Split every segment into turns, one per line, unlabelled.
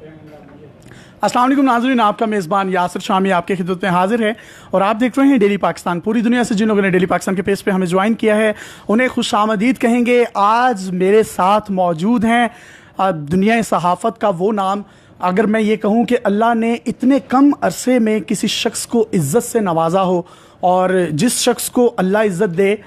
अस्सलाम वालेकुम नाज़रीन, आपका मेज़बान यासिर शामी आपके खिदमत में हाजिर है और आप देख रहे हैं डेली पाकिस्तान। पूरी दुनिया से जिन लोगों ने डेली पाकिस्तान के पेज पे हमें ज्वाइन किया है उन्हें खुशामदीद कहेंगे। आज मेरे साथ मौजूद हैं दुनिया सहाफ़त का वो नाम, अगर मैं ये कहूँ कि अल्लाह ने इतने कम अरसे में किसी शख्स को इज़्ज़त से नवाजा हो, और जिस शख्स को अल्लाह इज़्ज़त दे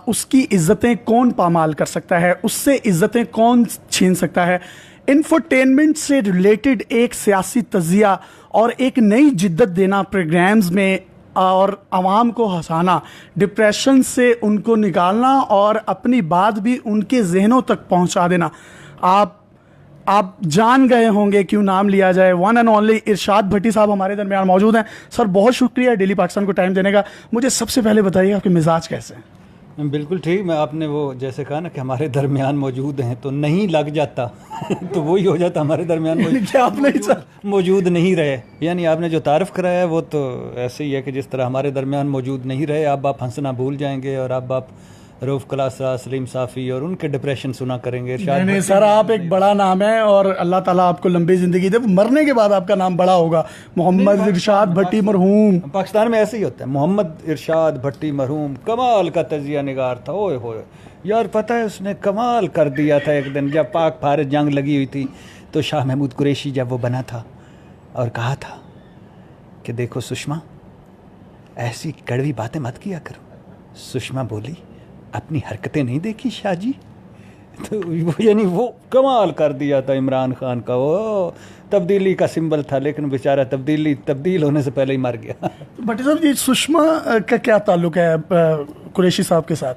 उसकी इज़्ज़तें कौन पामाल कर सकता है, उससे इज़्ज़तें कौन छीन सकता है। इंफोटेनमेंट से रिलेटेड एक सियासी तज़िया और एक नई जिद्दत देना प्रोग्राम्स में, और आवाम को हंसाना, डिप्रेशन से उनको निकालना और अपनी बात भी उनके जहनों तक पहुंचा देना। आप जान गए होंगे क्यों नाम लिया जाए। वन एंड ओनली इरशाद भट्टी साहब हमारे दरमियान मौजूद हैं। सर, बहुत शुक्रिया डेली पाकिस्तान को टाइम देने का। मुझे सबसे पहले बताइए आपके मिजाज कैसे हैं?
बिल्कुल ठीक। मैं आपने वो जैसे कहा ना कि हमारे दरमियान मौजूद हैं, तो नहीं लग जाता तो वही हो जाता हमारे दरमियान मौजूद नहीं रहे। यानी आपने जो तारफ़ कराया है वो तो ऐसे ही है कि जिस तरह हमारे दरमियान मौजूद नहीं रहे, अब आप हंसना भूल जाएंगे और अब आप रऊफ़ क्लासा, सलीम साफ़ी और उनके डिप्रेशन सुना करेंगे।
नहीं सर, आप एक बड़ा नाम है और अल्लाह ताला आपको लंबी ज़िंदगी दे। मरने के बाद आपका नाम बड़ा होगा। मोहम्मद इरशाद भट्टी मरहूम।
पाकिस्तान में ऐसे ही होता है। मोहम्मद इरशाद भट्टी मरहूम कमाल का तजिया निगार था। ओए होए यार, पता है उसने कमाल कर दिया था। एक दिन जब पाक भारत जंग लगी हुई थी तो शाह महमूद कुरैशी जब वो बना था और कहा था कि देखो सुषमा, ऐसी कड़वी बातें मत किया करो। सुषमा बोली, अपनी हरकतें नहीं देखी शाह जी? तो यानी वो कमाल कर दिया था इमरान खान का। वो तब्दीली का सिंबल था, लेकिन बेचारा तब्दील होने से पहले ही मर गया।
भट्टी साहब, ये सुषमा का क्या ताल्लुक है कुरैशी साहब के साथ?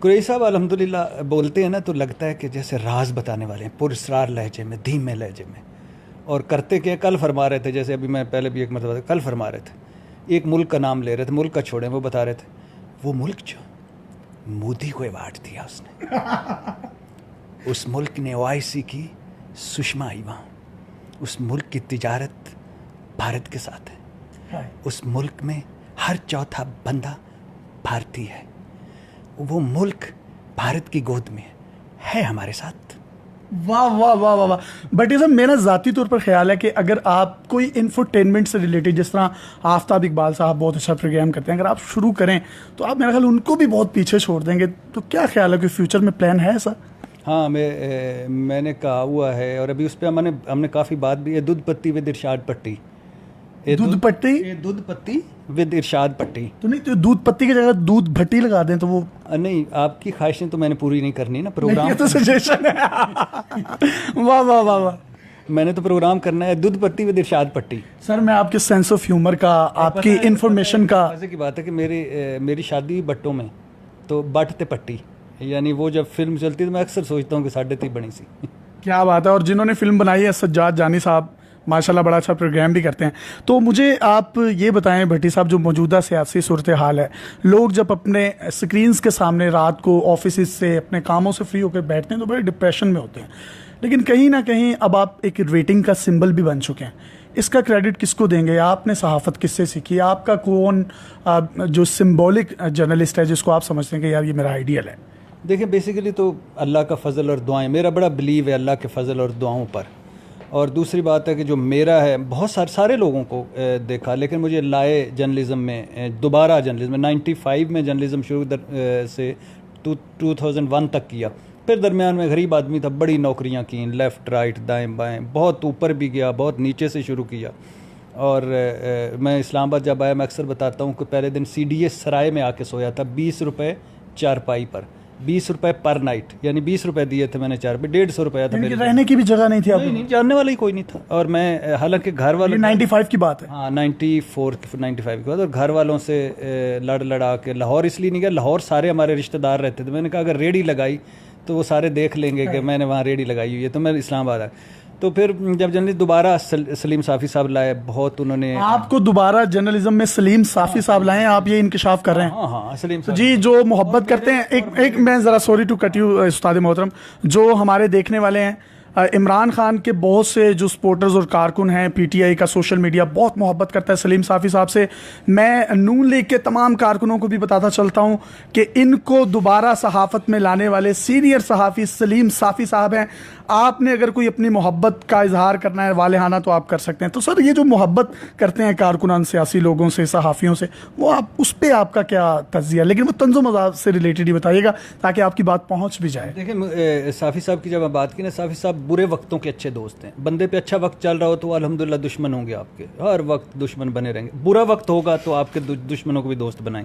कुरैशी साहब अल्हम्दुलिल्लाह बोलते हैं ना तो लगता है कि जैसे राज बताने वाले हैं, पुरस्रार लहजे में, धीमे लहजे में। और करते क्या, कल फरमा रहे थे, जैसे अभी मैं पहले भी एक मरतबा कल फरमा रहे थे, एक मुल्क का नाम ले रहे थे, मुल्क का छोड़ें, वो बता रहे थे वो मुल्क जो मोदी को अवार्ड दिया उसने, उस मुल्क ने OIC की, सुषमा आई वहाँ। उस मुल्क की तिजारत भारत के साथ है। उस मुल्क में हर चौथा बंदा भारतीय है। वो मुल्क भारत की गोद में है हमारे साथ।
वाह वाह वाह वाह वाह। भट्टी साहब, मेरा ज़ाती तौर पर ख्याल है कि अगर आप कोई इंफोटेनमेंट से रिलेटेड, जिस तरह आफ्ताब इकबाल साहब बहुत अच्छा प्रोग्राम करते हैं, अगर आप शुरू करें तो आप मेरा ख्याल उनको भी बहुत पीछे छोड़ देंगे। तो क्या ख्याल है कि फ्यूचर में प्लान है ऐसा?
हाँ, मैंने कहा हुआ है और अभी उस पर हमने काफ़ी बात भी है। दूध पत्ती विद इरशाद पट्टी।
दूध
पत्ती विद इरशाद पट्टी।
तो नहीं, तो दूध पत्ती की जगह दूध भट्टी लगा दें तो वो
नहीं, आपकी ख्वाहिशें तो मैंने पूरी नहीं करनी ना। प्रोग्राम
तो सजेशन है। वाह वाह वाह वाह।
मैंने तो प्रोग्राम करना है दूध पत्ती विद इरशाद पट्टी।
सर, मैं आपके सेंस ऑफ ह्यूमर का, आपकी इंफॉर्मेशन का,
मजे की बात है कि मेरी शादी बट्टों में, तो बट ते पट्टी, यानी वो जब फिल्म चलती है तो मैं अक्सर सोचता हूँ कि साढ़े ती बनी सी।
क्या बात है। और जिन्होंने फिल्म बनाई है सज्जाद जानी साहब, माशाल्लाह बड़ा अच्छा प्रोग्राम भी करते हैं। तो मुझे आप ये बताएं भट्टी साहब, जो मौजूदा सियासी सूरत हाल है, लोग जब अपने स्क्रीन्स के सामने रात को ऑफिस से, अपने कामों से फ्री होकर बैठते हैं तो बड़े डिप्रेशन में होते हैं, लेकिन कहीं ना कहीं अब आप एक रेटिंग का सिंबल भी बन चुके हैं। इसका क्रेडिट किसको देंगे? आपने सहाफ़त किससे सीखी? आपका कौन जो सिम्बॉलिक जर्नलिस्ट है जिसको आप समझते हैं कि यार ये मेरा आइडियल है?
देखिए, बेसिकली तो अल्लाह का फ़ज़ल और दुआएं, मेरा बड़ा बिलीव है अल्लाह के फ़ज़ल और दुआओं पर। और दूसरी बात है कि जो मेरा है, बहुत सारे लोगों को देखा, लेकिन मुझे लाए जर्नलिज़म में, दोबारा जर्नलिज़म में 95 में जर्नलिज़म शुरू से 2001 तक किया। फिर दरमियान में गरीब आदमी था, बड़ी नौकरियां की, लेफ़्ट राइट दाएं बाएं, बहुत ऊपर भी गया, बहुत नीचे से शुरू किया। और मैं इस्लामाबाद जब आया, मैं अक्सर बताता हूँ कि पहले दिन CDS सराय में आके सोया था, 20 रुपये चारपाई पर, 20 रुपये पर नाइट, यानी 20 रुपये दिए थे मैंने चार पे, 150 रुपया था मेरे।
रहने की भी जगह नहीं थी?
नहीं, जानने वाला ही कोई नहीं था। और मैं, हालांकि घर वाले,
95 की बात है।
हाँ, 95 की बात। और घर वालों से लड़ा के लाहौर इसलिए नहीं गया, लाहौर सारे हमारे रिश्तेदार रहते थे। मैंने कहा अगर रेडी लगाई तो वो सारे देख लेंगे कि मैंने वहाँ रेडी लगाई हुई है, तो मैं इस्लामाबाद आया। तो फिर जब जर्नलिस्ट दोबारा सलीम साफ़ी साहब लाए, बहुत उन्होंने
आपको दोबारा जर्नलिज्म में सलीम साफ़ी साहब लाए, आप ये इंकशाफ कर रहे हैं?
हाँ, सलीम
तो जी, जो मोहब्बत करते हैं, एक मैं ज़रा सॉरी टू कट यू उस्ताद मोहतरम, जो हमारे देखने वाले हैं, इमरान खान के बहुत से जो सपोर्टर्स और कारकुन हैं, PTI का सोशल मीडिया बहुत मोहब्बत करता है सलीम साफ़ी साहब से। मैं नून लीग के तमाम कारकुनों को भी बताता चलता हूँ कि इनको दोबारा सहाफ़त में लाने वाले सीनियर सहाफ़ी सलीम साफ़ी साहब हैं। आपने अगर कोई अपनी मोहब्बत का इजहार करना है वालेहाना तो आप कर सकते हैं। तो सर ये जो मोहब्बत करते हैं कारकुनान, सियासी लोगों से, सहाफ़ियों से, वो आप उस पर आपका क्या तज्जिया, लेकिन वो तंज़ो मज़ाक से रिलेटेड ही बताइएगा ताकि आपकी बात पहुँच भी जाए।
देखिए साफ़ी साहब की जब मैं बात की ना, साफ़ी साहब बुरे वक्तों के अच्छे दोस्त हैं। बंदे पे अच्छा वक्त चल रहा हो तो अल्हम्दुलिल्लाह दुश्मन होंगे आपके, हर वक्त दुश्मन बने रहेंगे। बुरा वक्त होगा तो आपके दुश्मनों को भी दोस्त बनाएं।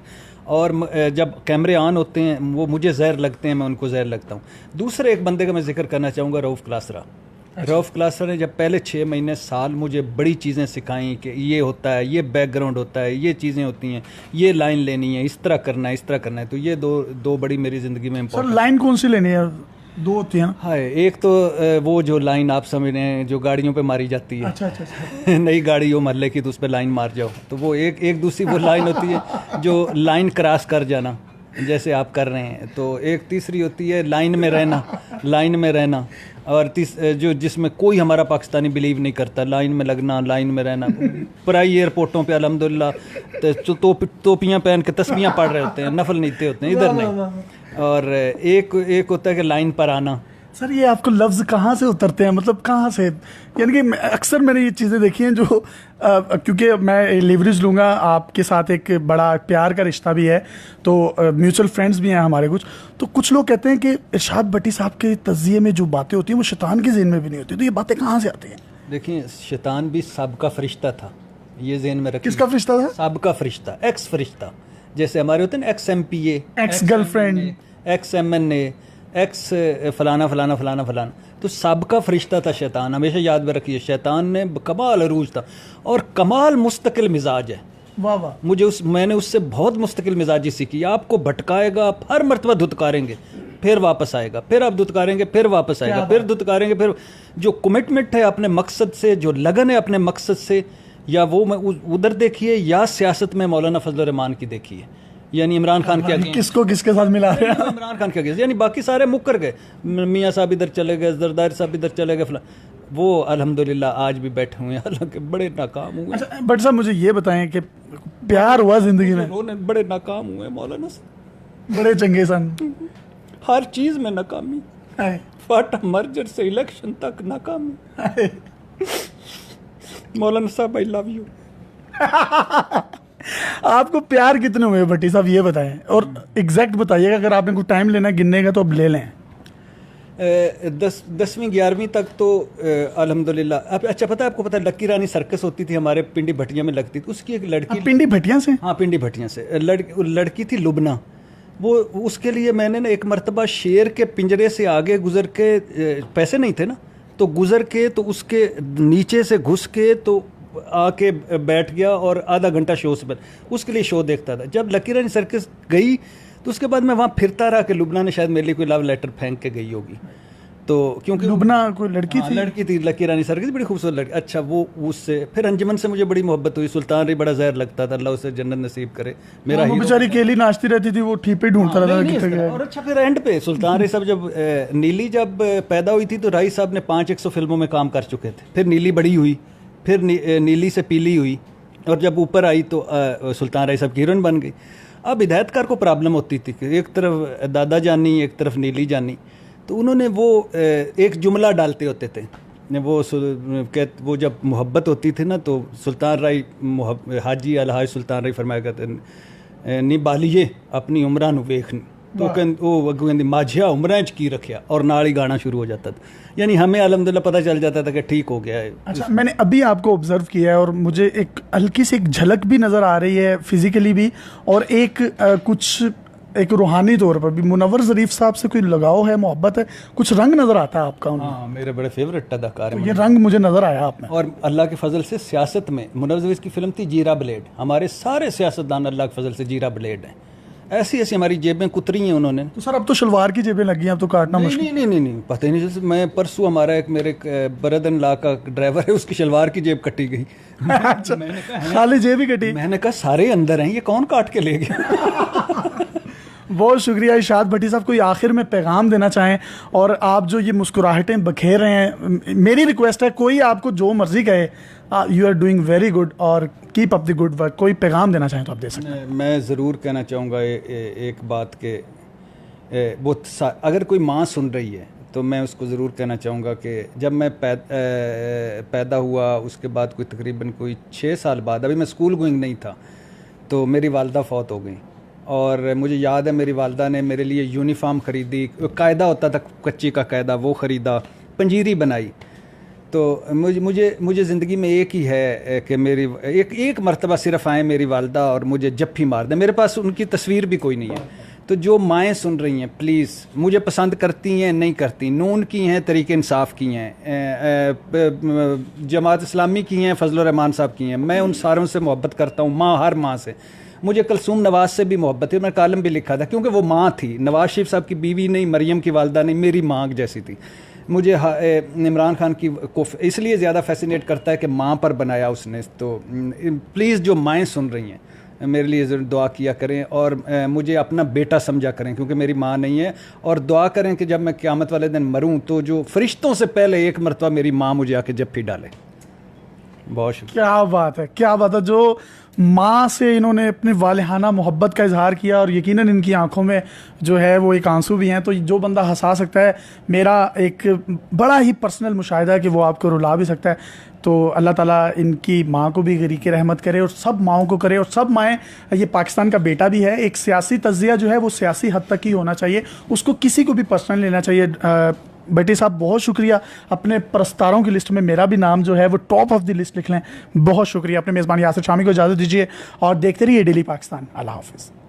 और जब कैमरे ऑन होते हैं वो मुझे जहर लगते हैं, मैं उनको जहर लगता हूँ। दूसरे एक बंदे का मैं जिक्र करना चाहूँगा, रऊफ़ क्लासरा। रऊफ़ क्लासरा ने जब पहले 6 महीने साल मुझे बड़ी चीज़ें सिखाई कि ये होता है, ये बैकग्राउंड होता है, ये चीज़ें होती हैं, ये लाइन लेनी है, इस तरह करना है, इस तरह करना है। तो ये दो बड़ी मेरी ज़िंदगी में
सर
इम्पोर्टेंट।
लाइन कौन सी लेनी है? 2 होती है ना?
हाँ, एक तो वो जो लाइन आप समझ रहे हैं जो गाड़ियों पे मारी जाती है।
अच्छा अच्छा अच्छा।
नई गाड़ी हो महल्ले की तो उस पर लाइन मार जाओ, तो वो एक दूसरी वो लाइन होती है जो लाइन क्रॉस कर जाना, जैसे आप कर रहे हैं। तो एक तीसरी होती है लाइन में रहना, लाइन में रहना। और जो जिसमें कोई हमारा पाकिस्तानी बिलीव नहीं करता, लाइन में लगना, लाइन में रहना। पराई एयरपोर्टों पे अल्हम्दुलिल्लाह टोपियाँ पहन के तस्बीहां पढ़ रहे होते हैं, नफल नीते होते हैं, इधर नहीं। और एक होता है कि लाइन पर आना।
सर ये आपको लफ्ज़ कहाँ से उतरते हैं, मतलब कहाँ से? यानी कि अक्सर मैंने ये चीज़ें देखी हैं जो क्योंकि मैं लिवरेज लूँगा, आपके साथ एक बड़ा प्यार का रिश्ता भी है, तो म्यूचुअल फ्रेंड्स भी हैं हमारे कुछ। तो कुछ लोग कहते हैं कि इरशाद भट्टी साहब के तज़िये में जो बातें होती हैं वो शैतान के ज़हन में भी नहीं होती। तो ये बातें कहाँ से आती हैं?
देखिए शैतान भी सबका फरिश्ता था, ये ज़हन में रखिए।
किसका फरिश्ता था?
सबका फरिश्ता, एक्स फरिश्ता। जैसे हमारे होते हैं ना x MPA,
ex girlfriend,
x MNA, x फलाना फलाना फलाना फलाना। तो सबका फरिश्ता था शैतान, हमेशा याद में रखिए। शैतान ने कमाल अरूज था और कमाल मुस्तकिल मिजाज है।
वाह वाह।
मैंने उससे बहुत मुस्तकिल मिजाजी सीखी। आपको भटकाएगा, आप हर मरतबा धुतकारेंगे, फिर वापस आएगा, फिर आप धुतकारेंगे, फिर वापस आएगा, फिर धुतकारेंगे, फिर जो कमिटमेंट है अपने मकसद से, जो लगन है अपने मकसद से, या वो उधर देखिए या सियासत में मौलाना फजल रहमान की देखिए, यानी इमरान खान के आगे
किसको किसके साथ मिला रहे हैं?
इमरान खान के आगे, यानी बाकी सारे मुकर गए। मियाँ साहब इधर चले गए, जरदारी साहब इधर चले गए, वो अल्हम्दुलिल्लाह आज भी बैठे हुए हैं, हालांकि बड़े नाकाम हुए।
अच्छा बट साहब मुझे ये बताएं कि प्यार हुआ जिंदगी में?
उन्होंने बड़े नाकाम हुए मौलाना से,
बड़े चंगे सन,
हर चीज़ में नाकामी। फाटा मर्जर से इलेक्शन तक नाकामी। मौलाना साहब आई लव यू।
आपको प्यार कितने हुए भट्टी साहब ये बताएं, और एग्जैक्ट बताइएगा। अगर आपने कुछ टाइम लेना गिनने का तो अब ले लें।
10वीं 11वीं तक तो अल्हम्दुलिल्लाह। अब अच्छा पता है आपको, पता है लक्की रानी सर्कस होती थी हमारे पिंडी भटिया में लगती थी, उसकी एक लड़की।
पिंडी भटिया से?
हाँ पिंडी भटिया से लड़की थी लुबना। वो उसके लिए मैंने ना एक मरतबा शेर के पिंजरे से आगे गुजर के, पैसे नहीं थे ना, तो गुजर के तो उसके नीचे से घुस के तो आके बैठ गया और आधा घंटा शो से उसके लिए शो देखता था। जब लकी रानी सर्कस गई तो उसके बाद मैं वहाँ फिरता रहा कि लुबना ने शायद मेरे लिए कोई लव लेटर फेंक के गई होगी। तो क्योंकि
लुबना कोई लड़की थी?
लड़की थी लकी रानी सर्कस, बड़ी खूबसूरत लड़की। अच्छा वो उससे फिर अंजुमन से मुझे बड़ी मोहब्बत हुई। सुल्तान री बड़ा जहर लगता था, अल्लाह उसे जन्नत नसीब करे। मेरा
वो बेचारी केली नाचती रहती थी, वो ठीपे ढूंढता रहता था कितने गया।
और अच्छा फिर एंड पे सुल्तान री साहब जब नीली जब पैदा हुई थी तो राई साहब ने 500 फिल्मों में काम कर चुके थे। फिर नीली बड़ी हुई, फिर नीली से पीली हुई, और जब ऊपर आई तो सुल्तान राय साहब की हीरोइन बन गई। अब हिदायतकार को प्रॉब्लम होती थी कि एक तरफ दादा जानी, एक तरफ नीली जानी, तो उन्होंने वो एक जुमला डालते होते थे। वो जब मोहब्बत होती थी ना तो सुल्तान राय हाजी अलहाज सुल्तान राय फरमाया करते नी बालिए अपनी उमरा नु वेखनी, तो कहते माझिया उमरा च की रखिया, और नाल ही गाना शुरू हो जाता था। यानी हमें अल्हम्दुलिल्लाह पता चल जाता था कि ठीक हो गया है।
अच्छा मैंने अभी आपको ऑब्जर्व किया है और मुझे एक हल्की सी एक झलक भी नज़र आ रही है फिजिकली भी, और कुछ एक रूहानी तौर पर भी मुनव्वर ज़रीफ साहब से कोई लगाव है, मोहब्बत है, कुछ रंग नज़र आता है आपका उनमें।
हाँ मेरे बड़े फेवरेट अदाकार हैं।
तो ये रंग मुझे नज़र आया आप में।
और अल्लाह के फजल से सियासत में मुनव्वर ज़रीफ की फिल्म थी जीरा ब्लेड। हमारे सारे सियासतदान अल्लाह के फजल से जीरा ब्लेड हैं। ऐसी ऐसी हमारी जेबें कुतरी हैं उन्होंने।
तो सर अब तो शलवार की जेबें लगी हैं, अब तो काटना मुश्किल।
नहीं पता ही नहीं। जैसे मैं परसों हमारा एक मेरे बरदन ला का ड्राइवर है, उसकी शलवार की जेब कटी गई।
अच्छा मैंने कहा खाली जेब ही कटी?
मैंने कहा सारे अंदर हैं, ये कौन काट के ले गया।
बहुत शुक्रिया इरशाद भट्टी साहब। कोई आखिर में पैगाम देना चाहें, और आप जो ये मुस्कुराहटें बखेर रहे हैं, मेरी रिक्वेस्ट है कोई आपको जो मर्जी कहे, you are doing very good और keep up the good work. कोई पैगाम देना चाहें तो आप दे सकते हैं।
मैं ज़रूर कहना चाहूँगा एक बात के, वो अगर कोई माँ सुन रही है तो मैं उसको ज़रूर कहना चाहूँगा कि जब मैं पैदा हुआ उसके बाद कोई तकरीबन कोई 6 साल बाद, अभी मैं स्कूल गोइंग नहीं था, तो मेरी वालदा फौत हो गई। और मुझे याद है मेरी वालदा ने मेरे लिए यूनिफॉर्म ख़रीदी, कायदा होता था कच्ची का कायदा, वो ख़रीदा, पंजीरी बनाई। तो मुझे ज़िंदगी में एक ही है कि मेरी एक मरतबा सिर्फ आए मेरी वालदा और मुझे जफ्फी मार दें। मेरे पास उनकी तस्वीर भी कोई नहीं है। तो जो माएँ सुन रही हैं, प्लीज़, मुझे पसंद करती हैं नहीं करती, नून की हैं, तरीक़े इंसाफ की हैं, जमात इस्लामी की हैं, फजल रहमान साहब की हैं, मैं उन सारों से मोहब्बत करता हूँ, माँ, हर माँ से। मुझे कलसूम नवाज़ से भी मोहब्बत है, मैं कालम भी लिखा था, क्योंकि वो माँ थी, नवाज़ शरीफ साहब की बीवी नहीं, मरियम की वालदा नहीं, मेरी माँ जैसी थी। मुझे इमरान खान की को इसलिए ज़्यादा फैसिनेट करता है कि माँ पर बनाया उसने। तो प्लीज़ जो माएँ सुन रही हैं, मेरे लिए ज़रूर दुआ किया करें और मुझे अपना बेटा समझा करें, क्योंकि मेरी माँ नहीं है। और दुआ करें कि जब मैं क़यामत वाले दिन मरूं तो जो फरिश्तों से पहले एक मरतबा मेरी माँ मुझे आके जफ्फी डाले। बहुत शुक्रिया।
क्या बात है, क्या बात है। जो माँ से इन्होंने अपने वालिहाना मोहब्बत का इजहार किया और यकीनन इनकी आंखों में जो है वो एक आंसू भी हैं। तो जो बंदा हंसा सकता है, मेरा एक बड़ा ही पर्सनल मुशाहिदा है कि वो आपको रुला भी सकता है। तो अल्लाह ताला इनकी माँ को भी गरीक रहमत करे और सब माँओं को करे। और सब माएँ, ये पाकिस्तान का बेटा भी है, एक सियासी तज्जिया जो है वो सियासी हद तक ही होना चाहिए, उसको किसी को भी पर्सनल लेना चाहिए। बेटे साहब बहुत शुक्रिया, अपने प्रस्तारों की लिस्ट में मेरा भी नाम जो है वो टॉप ऑफ द लिस्ट लिख लें। बहुत शुक्रिया। अपने मेज़बान यासिर शामी को इजाज़त दीजिए और देखते रहिए डेली पाकिस्तान। अल्लाह हाफ़िज़।